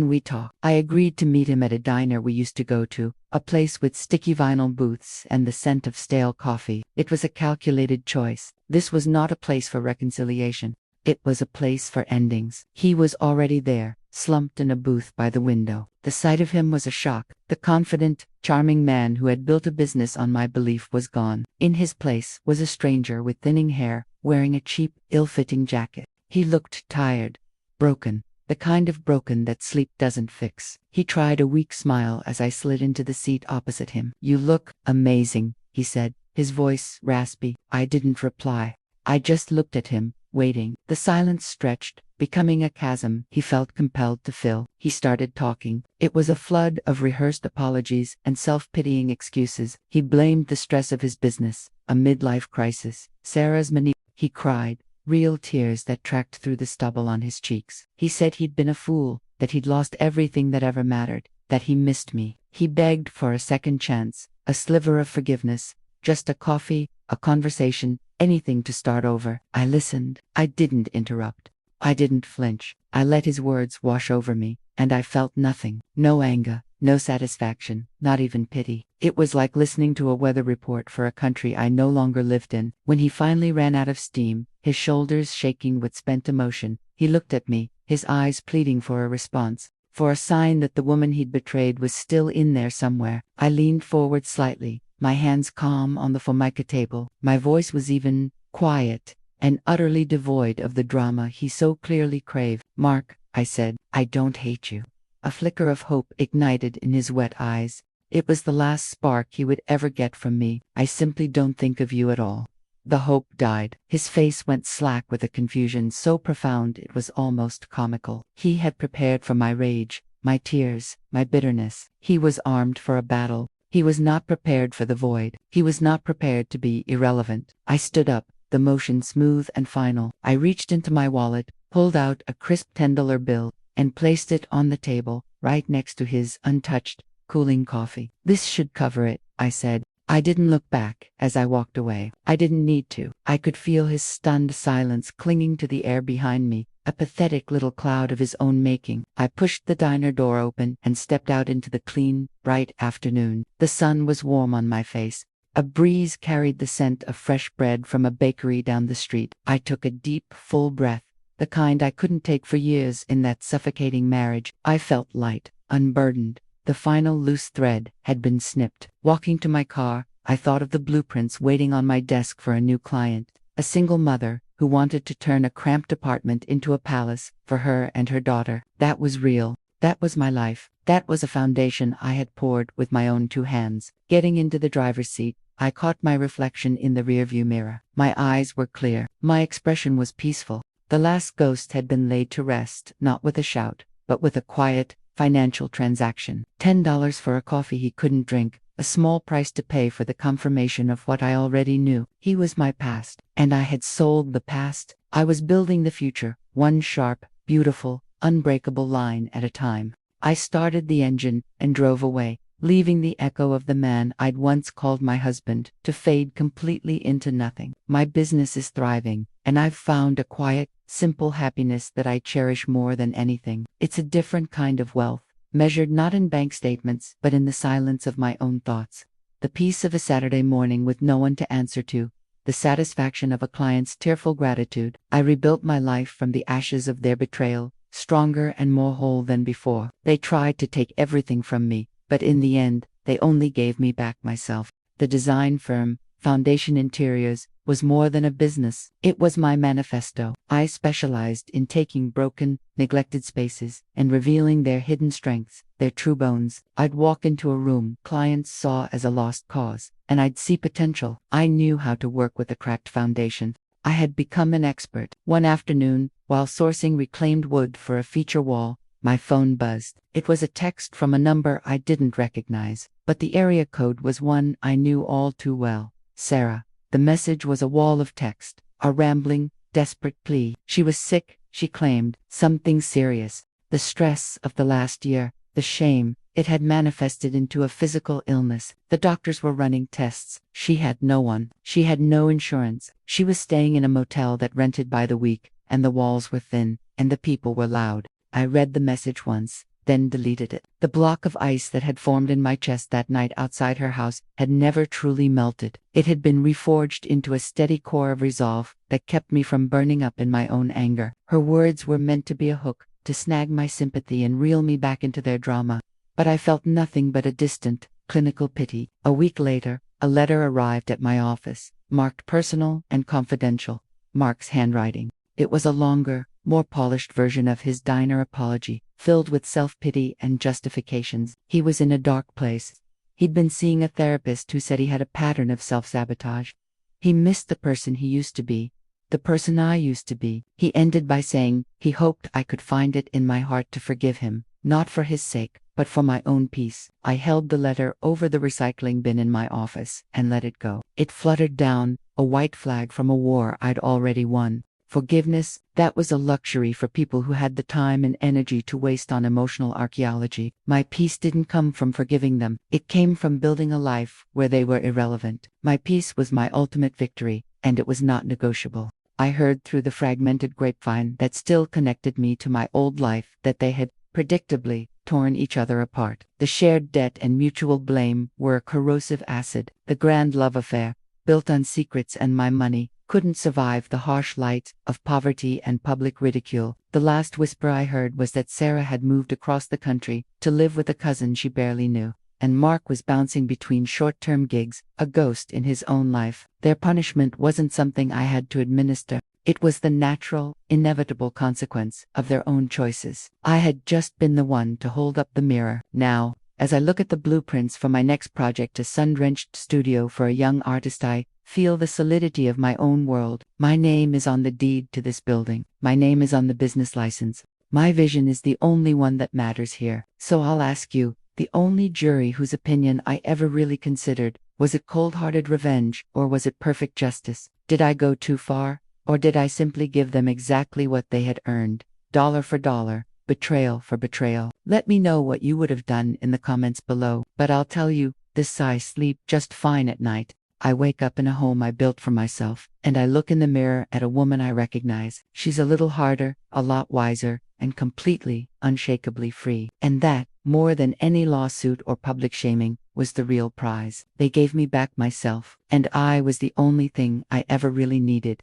we talk?" I agreed to meet him at a diner we used to go to, a place with sticky vinyl booths and the scent of stale coffee. It was a calculated choice. This was not a place for reconciliation. It was a place for endings. He was already there, slumped in a booth by the window. The sight of him was a shock. The confident, charming man who had built a business on my belief was gone. In his place was a stranger with thinning hair, wearing a cheap, ill-fitting jacket. He looked tired, broken. The kind of broken that sleep doesn't fix. He tried a weak smile as I slid into the seat opposite him. "You look amazing," he said, his voice raspy. I didn't reply. I just looked at him, waiting. The silence stretched, becoming a chasm he felt compelled to fill. He started talking. It was a flood of rehearsed apologies and self-pitying excuses. He blamed the stress of his business, a midlife crisis, Sarah's he cried, real tears that tracked through the stubble on his cheeks. He said he'd been a fool, that he'd lost everything that ever mattered, that he missed me. He begged for a second chance, a sliver of forgiveness, just a coffee, a conversation, anything to start over. I listened. I didn't interrupt. I didn't flinch. I let his words wash over me, and I felt nothing. No anger, no satisfaction, not even pity. It was like listening to a weather report for a country I no longer lived in. When he finally ran out of steam, his shoulders shaking with spent emotion, he looked at me, his eyes pleading for a response, for a sign that the woman he'd betrayed was still in there somewhere. I leaned forward slightly, my hands calm on the formica table. My voice was even, quiet, and utterly devoid of the drama he so clearly craved. "Mark," I said, "I don't hate you." A flicker of hope ignited in his wet eyes. It was the last spark he would ever get from me. "I simply don't think of you at all." The hope died. His face went slack with a confusion so profound it was almost comical. He had prepared for my rage, my tears, my bitterness. He was armed for a battle. He was not prepared for the void. He was not prepared to be irrelevant. I stood up, the motion smooth and final. I reached into my wallet, pulled out a crisp $10 bill, and placed it on the table, right next to his untouched, cooling coffee. "This should cover it," I said. I didn't look back as I walked away. I didn't need to. I could feel his stunned silence clinging to the air behind me, a pathetic little cloud of his own making. I pushed the diner door open and stepped out into the clean, bright afternoon. The sun was warm on my face. A breeze carried the scent of fresh bread from a bakery down the street. I took a deep, full breath, the kind I couldn't take for years in that suffocating marriage. I felt light, unburdened. The final loose thread had been snipped. Walking to my car, I thought of the blueprints waiting on my desk for a new client, a single mother who wanted to turn a cramped apartment into a palace for her and her daughter. That was real. That was my life. That was a foundation I had poured with my own two hands. Getting into the driver's seat, I caught my reflection in the rearview mirror. My eyes were clear. My expression was peaceful. The last ghost had been laid to rest, not with a shout, but with a quiet, financial transaction. $10 for a coffee he couldn't drink, a small price to pay for the confirmation of what I already knew. He was my past, and I had sold the past. I was building the future, one sharp, beautiful, unbreakable line at a time. I started the engine and drove away, leaving the echo of the man I'd once called my husband to fade completely into nothing. My business is thriving, and I've found a quiet, simple happiness that I cherish more than anything. It's a different kind of wealth, measured not in bank statements, but in the silence of my own thoughts. The peace of a Saturday morning with no one to answer to, the satisfaction of a client's tearful gratitude. I rebuilt my life from the ashes of their betrayal, stronger and more whole than before. They tried to take everything from me, but in the end, they only gave me back myself. The design firm, Foundation Interiors, was more than a business. It was my manifesto. I specialized in taking broken, neglected spaces and revealing their hidden strengths, their true bones. I'd walk into a room clients saw as a lost cause, and I'd see potential. I knew how to work with a cracked foundation. I had become an expert. One afternoon, while sourcing reclaimed wood for a feature wall, my phone buzzed. It was a text from a number I didn't recognize, but the area code was one I knew all too well. Sarah. The message was a wall of text, a rambling, desperate plea. She was sick, she claimed, something serious. The stress of the last year, the shame, it had manifested into a physical illness. The doctors were running tests. She had no one. She had no insurance. She was staying in a motel that rented by the week, and the walls were thin, and the people were loud. I read the message once, then deleted it. The block of ice that had formed in my chest that night outside her house had never truly melted. It had been reforged into a steady core of resolve that kept me from burning up in my own anger. Her words were meant to be a hook, to snag my sympathy and reel me back into their drama. But I felt nothing but a distant, clinical pity. A week later, a letter arrived at my office, marked personal and confidential. Mark's handwriting. It was a longer, more polished version of his diner apology, filled with self-pity and justifications. He was in a dark place. He'd been seeing a therapist who said he had a pattern of self-sabotage. He missed the person he used to be, the person I used to be. He ended by saying he hoped I could find it in my heart to forgive him, not for his sake, but for my own peace. I held the letter over the recycling bin in my office and let it go. It fluttered down, a white flag from a war I'd already won. Forgiveness, that was a luxury for people who had the time and energy to waste on emotional archaeology. My peace didn't come from forgiving them. It came from building a life where they were irrelevant. My peace was my ultimate victory, and it was not negotiable. I heard through the fragmented grapevine that still connected me to my old life that they had, predictably, torn each other apart. The shared debt and mutual blame were a corrosive acid. The grand love affair, built on secrets and my money, couldn't survive the harsh light of poverty and public ridicule. The last whisper I heard was that Sarah had moved across the country to live with a cousin she barely knew, and Mark was bouncing between short-term gigs, a ghost in his own life. Their punishment wasn't something I had to administer. It was the natural, inevitable consequence of their own choices. I had just been the one to hold up the mirror. Now, as I look at the blueprints for my next project, a sun-drenched studio for a young artist, I feel the solidity of my own world. My name is on the deed to this building. My name is on the business license. My vision is the only one that matters here. So I'll ask you, the only jury whose opinion I ever really considered, was it cold-hearted revenge, or was it perfect justice? Did I go too far, or did I simply give them exactly what they had earned, dollar for dollar, betrayal for betrayal? Let me know what you would have done in the comments below. But I'll tell you, this I sleep just fine at night. I wake up in a home I built for myself, and I look in the mirror at a woman I recognize. She's a little harder, a lot wiser, and completely, unshakably free. And that, more than any lawsuit or public shaming, was the real prize. They gave me back myself, and I was the only thing I ever really needed.